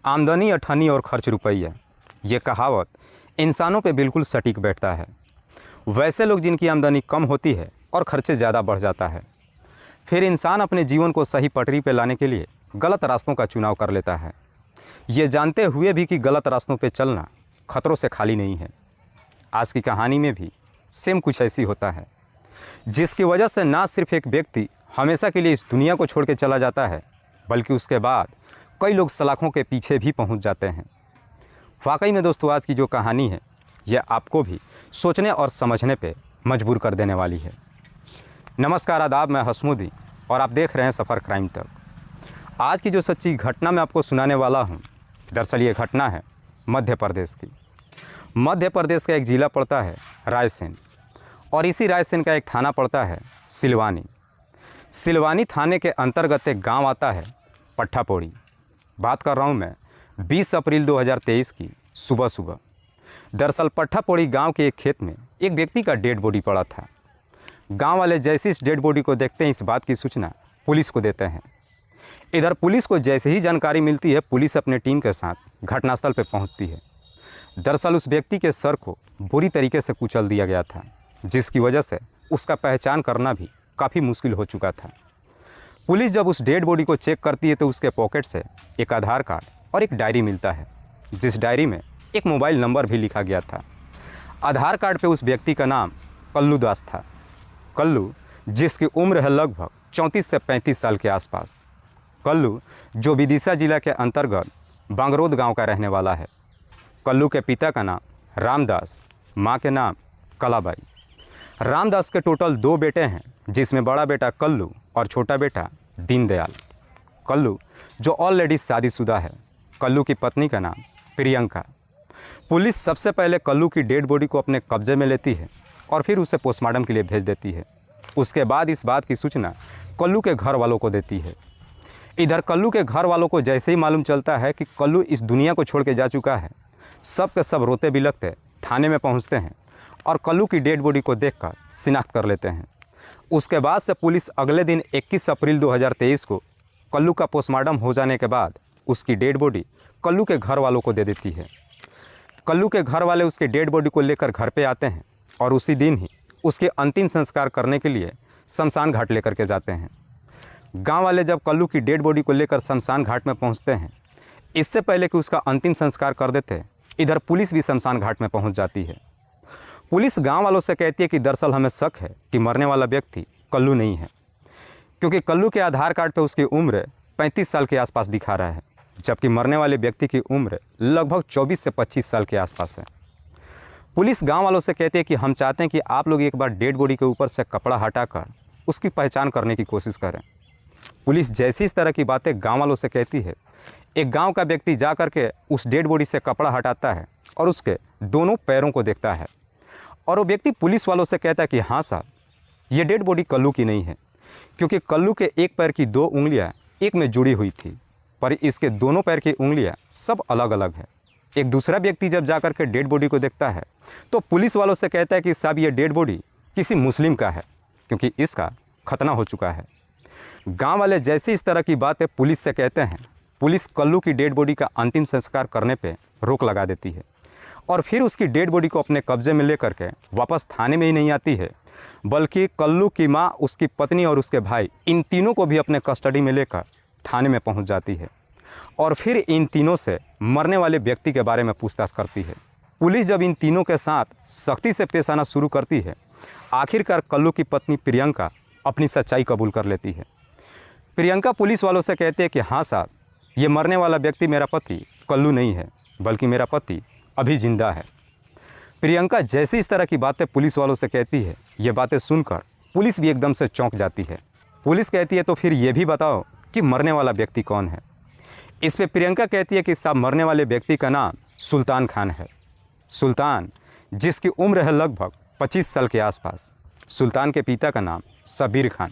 आमदनी अठन्नी और खर्च रुपया, ये कहावत इंसानों पे बिल्कुल सटीक बैठता है। वैसे लोग जिनकी आमदनी कम होती है और खर्चे ज़्यादा बढ़ जाता है, फिर इंसान अपने जीवन को सही पटरी पर लाने के लिए गलत रास्तों का चुनाव कर लेता है, ये जानते हुए भी कि गलत रास्तों पर चलना खतरों से खाली नहीं है। आज की कहानी में भी सेम कुछ ऐसी होता है, जिसकी वजह से ना सिर्फ एक व्यक्ति हमेशा के लिए इस दुनिया को छोड़ के चला जाता है, बल्कि उसके बाद कई लोग सलाखों के पीछे भी पहुंच जाते हैं। वाकई में दोस्तों, आज की जो कहानी है यह आपको भी सोचने और समझने पे मजबूर कर देने वाली है। नमस्कार, आदाब, मैं हसमुदी और आप देख रहे हैं सफ़र क्राइम तक। आज की जो सच्ची घटना मैं आपको सुनाने वाला हूँ, दरअसल ये घटना है मध्य प्रदेश की। मध्य प्रदेश का एक ज़िला पड़ता है रायसेन, और इसी रायसेन का एक थाना पड़ता है सिलवानी। सिलवानी थाने के अंतर्गत एक गांव आता है पट्ठापोड़ी। बात कर रहा हूं मैं 20 अप्रैल 2023 की सुबह। दरअसल पट्ठापोड़ी गांव के एक खेत में एक व्यक्ति का डेड बॉडी पड़ा था। गांव वाले जैसे इस डेड बॉडी को देखते हैं, इस बात की सूचना पुलिस को देते हैं। इधर पुलिस को जैसे ही जानकारी मिलती है, पुलिस अपने टीम के साथ घटनास्थल पर पहुँचती है। दरअसल उस व्यक्ति के सर को बुरी तरीके से कुचल दिया गया था, जिसकी वजह से उसका पहचान करना भी काफ़ी मुश्किल हो चुका था। पुलिस जब उस डेड बॉडी को चेक करती है तो उसके पॉकेट से एक आधार कार्ड और एक डायरी मिलता है, जिस डायरी में एक मोबाइल नंबर भी लिखा गया था। आधार कार्ड पे उस व्यक्ति का नाम कल्लू दास था। कल्लू, जिसकी उम्र है लगभग 34 से 35 साल के आसपास। कल्लू जो विदिशा जिला के अंतर्गत बांगरोद गाँव का रहने वाला है। कल्लू के पिता का नाम रामदास, माँ के नाम कलाबाई। रामदास के टोटल 2 बेटे हैं, जिसमें बड़ा बेटा कल्लू और छोटा बेटा दीनदयाल। कल्लू जो ऑलरेडी शादीशुदा है। कल्लू की पत्नी का नाम प्रियंका। पुलिस सबसे पहले कल्लू की डेड बॉडी को अपने कब्जे में लेती है और फिर उसे पोस्टमार्टम के लिए भेज देती है। उसके बाद इस बात की सूचना कल्लू के घर वालों को देती है। इधर कल्लू के घर वालों को जैसे ही मालूम चलता है कि कल्लू इस दुनिया को छोड़ के जा चुका है, सब के सब रोते बिलखते थाने में पहुँचते हैं और कल्लू की डेड बॉडी को देखकर शिनाख्त कर लेते हैं। उसके बाद से पुलिस अगले दिन 21 अप्रैल 2023 को कल्लू का पोस्टमार्टम हो जाने के बाद उसकी डेड बॉडी कल्लू के घर वालों को दे देती है। कल्लू के घर वाले उसके डेड बॉडी को लेकर घर पे आते हैं और उसी दिन ही उसके अंतिम संस्कार करने के लिए शमशान घाट लेकर के जाते हैं। गाँव वाले जब कल्लू की डेड बॉडी को लेकर शमशान घाट में पहुँचते हैं, इससे पहले कि उसका अंतिम संस्कार कर देते, इधर पुलिस भी शमशान घाट में पहुँच जाती है। पुलिस गांव वालों से कहती है कि दरअसल हमें शक है कि मरने वाला व्यक्ति कल्लू नहीं है, क्योंकि कल्लू के आधार कार्ड पर उसकी उम्र 35 साल के आसपास दिखा रहा है, जबकि मरने वाले व्यक्ति की उम्र लगभग 24 से 25 साल के आसपास है। पुलिस गांव वालों से कहती है कि हम चाहते हैं कि आप लोग एक बार डेड बॉडी के ऊपर से कपड़ा हटाकर उसकी पहचान करने की कोशिश करें। पुलिस जैसी इस तरह की बातें गाँव वालों से कहती है, एक गाँव का व्यक्ति जा करके उस डेड बॉडी से कपड़ा हटाता है और उसके दोनों पैरों को देखता है, और वो व्यक्ति पुलिस वालों से कहता है कि हाँ साहब, ये डेड बॉडी कल्लू की नहीं है, क्योंकि कल्लू के एक पैर की 2 उंगलियां एक में जुड़ी हुई थी, पर इसके दोनों पैर की उंगलियां सब अलग अलग है। एक दूसरा व्यक्ति जब जाकर के डेड बॉडी को देखता है तो पुलिस वालों से कहता है कि साहब, ये डेड बॉडी किसी मुस्लिम का है, क्योंकि इसका खतना हो चुका है। गाँव वाले जैसे इस तरह की बातें पुलिस से कहते हैं, पुलिस कल्लू की डेड बॉडी का अंतिम संस्कार करने पर रोक लगा देती है और फिर उसकी डेड बॉडी को अपने कब्जे में लेकर के वापस थाने में ही नहीं आती है, बल्कि कल्लू की माँ, उसकी पत्नी और उसके भाई, इन तीनों को भी अपने कस्टडी में लेकर थाने में पहुंच जाती है और फिर इन तीनों से मरने वाले व्यक्ति के बारे में पूछताछ करती है। पुलिस जब इन तीनों के साथ सख्ती से पेश आना शुरू करती है, आखिरकार कल्लू की पत्नी प्रियंका अपनी सच्चाई कबूल कर लेती है। प्रियंका पुलिस वालों से कहती है कि हाँ साहब, ये मरने वाला व्यक्ति मेरा पति कल्लू नहीं है, बल्कि मेरा पति अभी जिंदा है। प्रियंका जैसे इस तरह की बातें पुलिस वालों से कहती है, ये बातें सुनकर पुलिस भी एकदम से चौंक जाती है। पुलिस कहती है तो फिर ये भी बताओ कि मरने वाला व्यक्ति कौन है। इस पे प्रियंका कहती है कि साहब, मरने वाले व्यक्ति का नाम सुल्तान खान है। सुल्तान, जिसकी उम्र है लगभग 25 साल के आसपास। सुल्तान के पिता का नाम सबीर खान।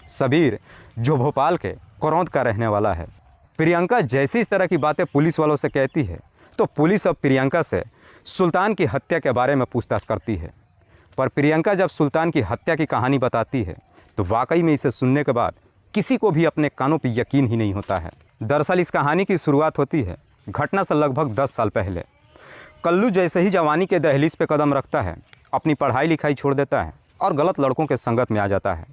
सबीर जो भोपाल के करौंद का रहने वाला है। प्रियंका जैसी इस तरह की बातें पुलिस वालों से कहती है तो पुलिस अब प्रियंका से सुल्तान की हत्या के बारे में पूछताछ करती है। पर प्रियंका जब सुल्तान की हत्या की कहानी बताती है तो वाकई में इसे सुनने के बाद किसी को भी अपने कानों पर यकीन ही नहीं होता है। दरअसल इस कहानी की शुरुआत होती है घटना से लगभग 10 साल पहले। कल्लू जैसे ही जवानी के दहलीज पे कदम रखता है, अपनी पढ़ाई लिखाई छोड़ देता है और गलत लड़कों के संगत में आ जाता है।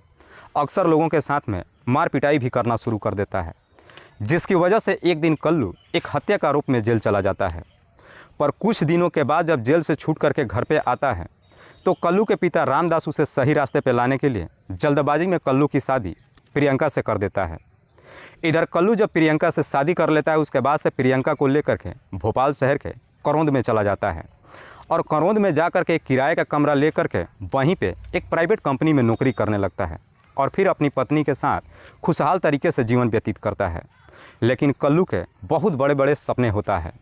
अक्सर लोगों के साथ में मार पिटाई भी करना शुरू कर देता है, जिसकी वजह से एक दिन कल्लू एक हत्या के आरोप में जेल चला जाता है। पर कुछ दिनों के बाद जब जेल से छूट करके घर पे आता है तो कल्लू के पिता रामदास उसे सही रास्ते पे लाने के लिए जल्दबाजी में कल्लू की शादी प्रियंका से कर देता है। इधर कल्लू जब प्रियंका से शादी कर लेता है, उसके बाद से प्रियंका को लेकर के भोपाल शहर के करौंद में चला जाता है और करौंद में जा कर के एक किराए का कमरा लेकर के वहीं पे एक प्राइवेट कंपनी में नौकरी करने लगता है और फिर अपनी पत्नी के साथ खुशहाल तरीके से जीवन व्यतीत करता है। लेकिन कल्लू के बहुत बड़े बड़े सपने होता है।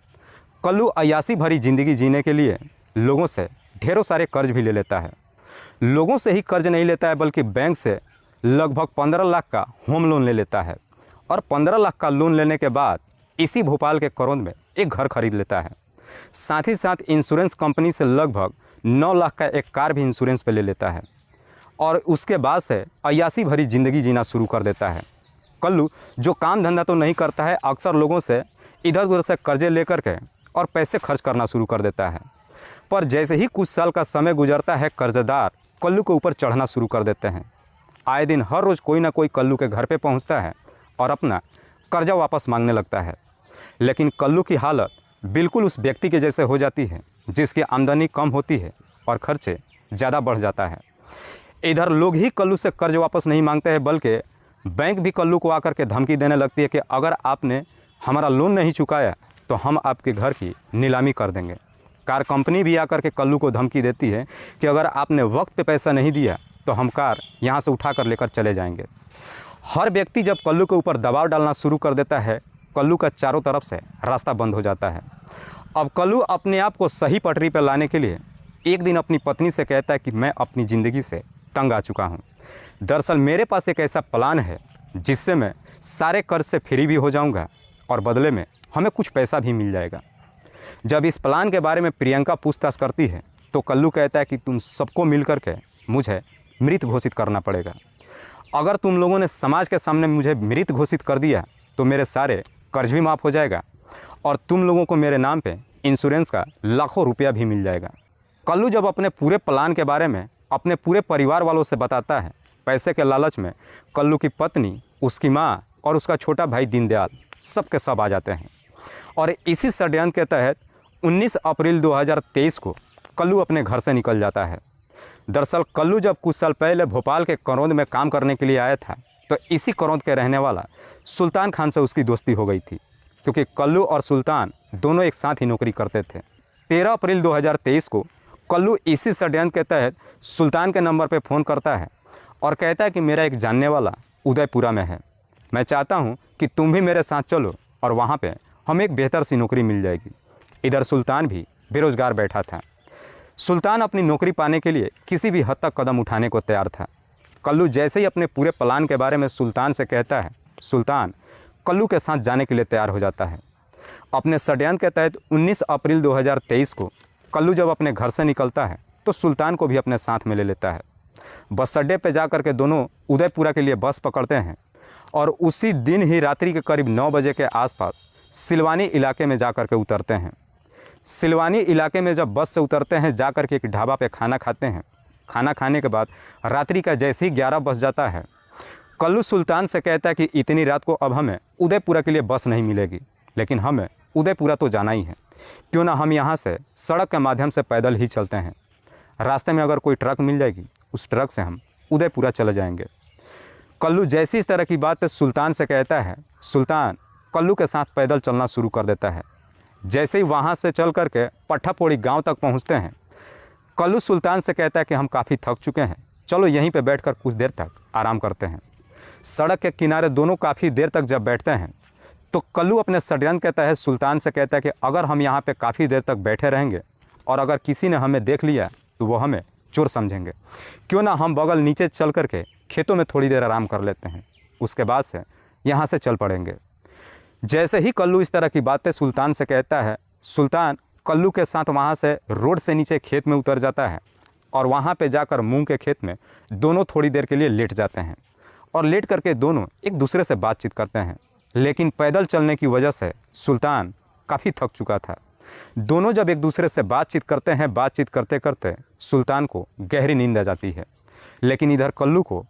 कल्लू अय्यासी भरी ज़िंदगी जीने के लिए लोगों से ढेरों सारे कर्ज भी ले लेता है। लोगों से ही कर्ज नहीं लेता है बल्कि बैंक से लगभग 15 लाख का होम लोन ले लेता है और 15 लाख का लोन लेने के बाद इसी भोपाल के करौंद में एक घर खरीद लेता है। साथ ही साथ इंश्योरेंस कंपनी से लगभग 9 लाख का एक कार भी इंश्योरेंस पे ले लेता है और उसके बाद से अय्यासी भरी ज़िंदगी जीना शुरू कर देता है। कल्लू जो काम धंधा तो नहीं करता है, अक्सर लोगों से इधर उधर से कर्जे लेकर के और पैसे खर्च करना शुरू कर देता है। पर जैसे ही कुछ साल का समय गुजरता है, कर्जदार कल्लू के ऊपर चढ़ना शुरू कर देते हैं। आए दिन हर रोज़ कोई ना कोई कल्लू के घर पे पहुंचता है और अपना कर्जा वापस मांगने लगता है। लेकिन कल्लू की हालत बिल्कुल उस व्यक्ति के जैसे हो जाती है जिसकी आमदनी कम होती है और खर्चे ज़्यादा बढ़ जाता है। इधर लोग ही कल्लू से कर्ज वापस नहीं मांगते हैं बल्कि बैंक भी कल्लू को आकर के धमकी देने लगती है कि अगर आपने हमारा लोन नहीं चुकाया तो हम आपके घर की नीलामी कर देंगे। कार कंपनी भी आकर के कल्लू को धमकी देती है कि अगर आपने वक्त पे पैसा नहीं दिया तो हम कार यहाँ से उठा कर लेकर चले जाएंगे। हर व्यक्ति जब कल्लू के ऊपर दबाव डालना शुरू कर देता है, कल्लू का चारों तरफ से रास्ता बंद हो जाता है। अब कल्लू अपने आप को सही पटरी पर लाने के लिए एक दिन अपनी पत्नी से कहता है कि मैं अपनी ज़िंदगी से तंग आ चुका हूँ। दरअसल मेरे पास एक ऐसा प्लान है जिससे मैं सारे कर्ज से फ्री भी हो जाऊँगा और बदले में हमें कुछ पैसा भी मिल जाएगा। जब इस प्लान के बारे में प्रियंका पूछताछ करती है तो कल्लू कहता है कि तुम सबको मिल कर के मुझे मृत घोषित करना पड़ेगा। अगर तुम लोगों ने समाज के सामने मुझे मृत घोषित कर दिया तो मेरे सारे कर्ज भी माफ़ हो जाएगा और तुम लोगों को मेरे नाम पे इंश्योरेंस का लाखों रुपया भी मिल जाएगा। कल्लू जब अपने पूरे प्लान के बारे में अपने पूरे परिवार वालों से बताता है, पैसे के लालच में कल्लू की पत्नी, उसकी माँ और उसका छोटा भाई दीनदयाल सब के सब आ जाते हैं और इसी षड्यंत्र के तहत 19 अप्रैल 2023 को कल्लू अपने घर से निकल जाता है। दरअसल कल्लू जब कुछ साल पहले भोपाल के करौंद में काम करने के लिए आया था तो इसी करौंद के रहने वाला सुल्तान खान से उसकी दोस्ती हो गई थी, क्योंकि कल्लू और सुल्तान दोनों एक साथ ही नौकरी करते थे। 13 अप्रैल 2023 को कल्लू इसी षड्यंत्र के तहत सुल्तान के नंबर पर फ़ोन करता है और कहता है कि मेरा एक जानने वाला उदयपुरा में है, मैं चाहता हूँ कि तुम भी मेरे साथ चलो और वहाँ पे हमें एक बेहतर सी नौकरी मिल जाएगी। इधर सुल्तान भी बेरोज़गार बैठा था। सुल्तान अपनी नौकरी पाने के लिए किसी भी हद तक कदम उठाने को तैयार था। कल्लू जैसे ही अपने पूरे प्लान के बारे में सुल्तान से कहता है, सुल्तान कल्लू के साथ जाने के लिए तैयार हो जाता है। अपने षड्यंत्र के तहत 19 अप्रैल 2023 को कल्लू जब अपने घर से निकलता है तो सुल्तान को भी अपने साथ में ले लेता है। बस अड्डे पर जा कर के दोनों उदयपुरा के लिए बस पकड़ते हैं और उसी दिन ही रात्रि के करीब 9 बजे के आसपास सिलवानी इलाके में जा कर के उतरते हैं। सिलवानी इलाके में जब बस से उतरते हैं, जा कर के एक ढाबा पे खाना खाते हैं। खाना खाने के बाद रात्रि का जैसे ही 11 बज जाता है, कल्लू सुल्तान से कहता है कि इतनी रात को अब हमें उदयपुरा के लिए बस नहीं मिलेगी, लेकिन हमें उदयपुरा तो जाना ही है, क्यों ना हम यहाँ से सड़क के माध्यम से पैदल ही चलते हैं। रास्ते में अगर कोई ट्रक मिल जाएगी, उस ट्रक से हम उदयपुरा चले जाएंगे। कल्लू जैसी इस तरह की बात सुल्तान से कहता है, सुल्तान कल्लू के साथ पैदल चलना शुरू कर देता है। जैसे ही वहाँ से चल कर के पट्ठापोड़ी गांव तक पहुँचते हैं, कल्लू सुल्तान से कहता है कि हम काफ़ी थक चुके हैं, चलो यहीं पे बैठकर कुछ देर तक आराम करते हैं। सड़क के किनारे दोनों काफ़ी देर तक जब बैठते हैं तो कल्लू अपने षड्यंत्र के तहत सुल्तान से कहता है कि अगर हम यहाँ पे काफ़ी देर तक बैठे रहेंगे और अगर किसी ने हमें देख लिया तो वो हमें चोर समझेंगे, क्यों ना हम बगल नीचे चल कर के खेतों में थोड़ी देर आराम कर लेते हैं, उसके बाद से यहाँ से चल पड़ेंगे। जैसे ही कल्लू इस तरह की बातें सुल्तान से कहता है, सुल्तान कल्लू के साथ वहाँ से रोड से नीचे खेत में उतर जाता है और वहाँ पे जाकर मूंग के खेत में दोनों थोड़ी देर के लिए लेट जाते हैं और लेट करके दोनों एक दूसरे से बातचीत करते हैं। लेकिन पैदल चलने की वजह से सुल्तान काफ़ी थक चुका था। दोनों जब एक दूसरे से बातचीत करते हैं, बातचीत करते करते सुल्तान को गहरी नींद आ जाती है। लेकिन इधर कल्लू को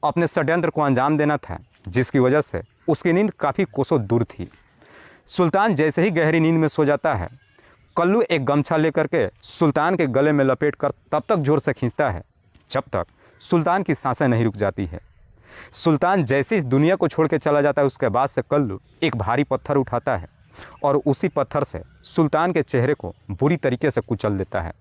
अपने षड्यंत्र को अंजाम देना था, जिसकी वजह से उसकी नींद काफ़ी कोसों दूर थी। सुल्तान जैसे ही गहरी नींद में सो जाता है, कल्लू एक गमछा लेकर के सुल्तान के गले में लपेट कर तब तक जोर से खींचता है जब तक सुल्तान की सांसें नहीं रुक जाती है। सुल्तान जैसे इस दुनिया को छोड़ के चला जाता है, उसके बाद से कल्लू एक भारी पत्थर उठाता है और उसी पत्थर से सुल्तान के चेहरे को बुरी तरीके से कुचल देता है।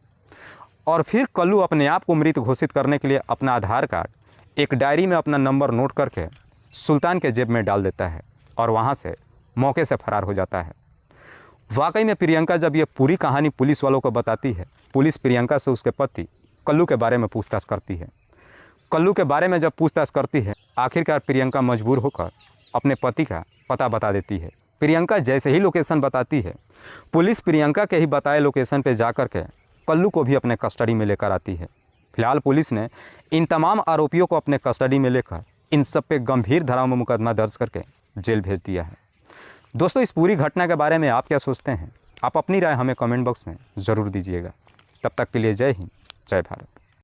और फिर कल्लू अपने आप को मृत घोषित करने के लिए अपना आधार कार्ड एक डायरी में अपना नंबर नोट करके सुल्तान के जेब में डाल देता है और वहाँ से मौके से फरार हो जाता है। वाकई में प्रियंका जब ये पूरी कहानी पुलिस वालों को बताती है, पुलिस प्रियंका से उसके पति कल्लू के बारे में पूछताछ करती है। कल्लू के बारे में जब पूछताछ करती है, आखिरकार प्रियंका मजबूर होकर अपने पति का पता बता देती है। प्रियंका जैसे ही लोकेशन बताती है, पुलिस प्रियंका के ही बताए लोकेशन पर जा कर के कल्लू को भी अपने कस्टडी में लेकर आती है। फिलहाल पुलिस ने इन तमाम आरोपियों को अपने कस्टडी में लेकर इन सब पे गंभीर धाराओं में मुकदमा दर्ज करके जेल भेज दिया है। दोस्तों, इस पूरी घटना के बारे में आप क्या सोचते हैं? आप अपनी राय हमें कमेंट बॉक्स में ज़रूर दीजिएगा। तब तक के लिए जय हिंद, जय भारत।